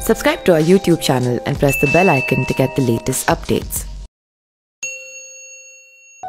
Subscribe to our YouTube channel and press the bell icon to get the latest updates.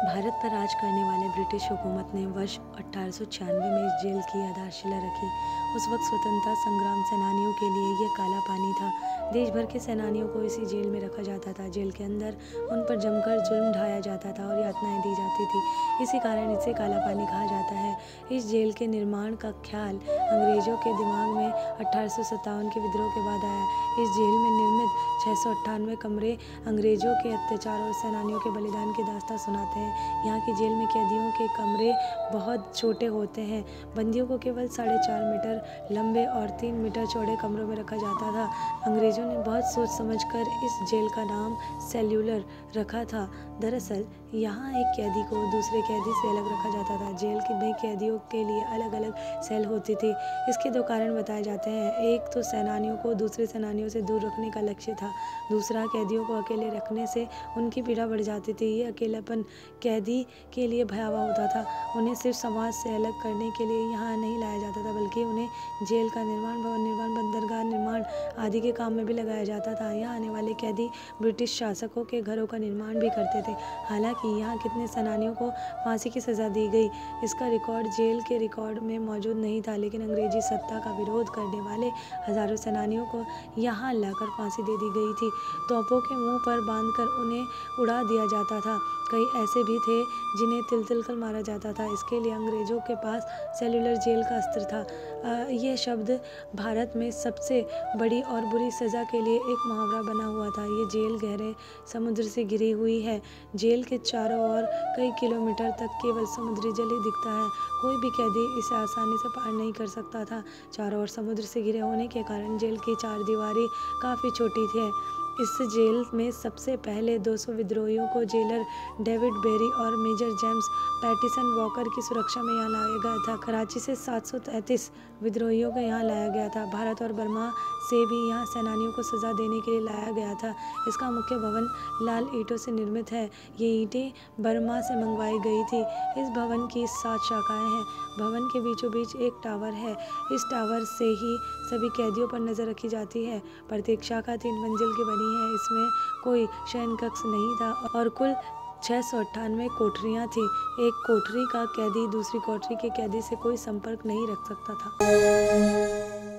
Bharat पर राज करने वाले British हुकूमत ने वर्ष 1896 में इस जेल की आधारशिला रखी। उस वक्त स्वतंत्रता संग्राम सेनानियों के लिए यह काला पानी था। देश भर के सेनानियों को इसी जेल में रखा जाता था। जेल के अंदर उन पर जमकर जुल्म ढाया जाता था और यातनाएं दी जाती थी। इसी कारण इसे काला पानी कहा जाता है। इस जेल के निर्माण का ख्याल अंग्रेजों के दिमाग में 1857 के विद्रोह के बाद आया। इस जेल में निर्मित 698 कमरे अंग्रेजों के अत्याचार और सेनानियों के बलिदान की दास्तां सुनाते हैं। यहाँ की जेल में कैदियों के कमरे बहुत छोटे होते हैं। बंदियों को केवल 4.5 मीटर लंबे और 3 मीटर चौड़े कमरों में रखा जाता था। अंग्रेजों ने बहुत सोच समझकर इस जेल का नाम सेल्यूलर रखा था। दरअसल यहाँ एक कैदी को दूसरे कैदी से अलग रखा जाता था। जेल के नए कैदियों के लिए अलग अलग सेल होती थी। इसके 2 कारण बताए जाते हैं। एक तो सेनानियों को दूसरे सेनानियों से दूर रखने का लक्ष्य था। दूसरा, कैदियों को अकेले रखने से उनकी पीड़ा बढ़ जाती थी। ये अकेलापन कैदी के लिए भयावह होता था। उन्हें सिर्फ समाज से अलग करने के लिए यहाँ नहीं लाया जाता था, बल्कि उन्हें जेल का निर्माण, भवन निर्माण, बंदरगाह निर्माण आदि के काम में भी लगाया जाता था। यहाँ आने वाले कैदी ब्रिटिश शासकों के घरों का निर्माण भी करते थे। हालांकि यहाँ कितने सेनानियों को फांसी की सज़ा दी गई, इसका रिकॉर्ड जेल के रिकॉर्ड में मौजूद नहीं था। लेकिन अंग्रेजी सत्ता का विरोध करने वाले हज़ारों सेनानियों को यहाँ लाकर फांसी दे दी गई थी। तोपों के मुंह पर बांधकर उन्हें उड़ा दिया जाता था। कई ऐसे भी थे जिन्हें तिल कर मारा जाता था। इसके लिए अंग्रेजों के पास सेल्यूलर जेल का अस्त्र था। यह शब्द भारत में सबसे बड़ी और बुरी सज़ा के लिए एक मुहावरा बना हुआ था। ये जेल गहरे समुद्र से घिरी हुई है। जेल के चारों ओर कई किलोमीटर तक केवल समुद्री जल ही दिखता है। कोई भी कैदी इसे आसानी से पार नहीं कर सकता था। चारों ओर समुद्र से घिरे होने के कारण जेल की चारदीवारी काफ़ी छोटी थी। इस जेल में सबसे पहले 200 विद्रोहियों को जेलर डेविड बेरी और मेजर जेम्स पैटिसन वॉकर की सुरक्षा में यहाँ लाया गया था। कराची से 733 विद्रोहियों को यहाँ लाया गया था। भारत और बर्मा से भी यहाँ सेनानियों को सज़ा देने के लिए लाया गया था। इसका मुख्य भवन लाल ईंटों से निर्मित है। ये ईंटें बर्मा से मंगवाई गई थी। इस भवन की 7 शाखाएँ हैं। भवन के बीचों बीच एक टावर है। इस टावर से ही सभी कैदियों पर नज़र रखी जाती है। प्रत्येक शाखा 3 मंजिल की बनी है। इसमें कोई शयन कक्ष नहीं था और कुल 698 कोठरियाँ थीं। एक कोठरी का कैदी दूसरी कोठरी के कैदी से कोई संपर्क नहीं रख सकता था।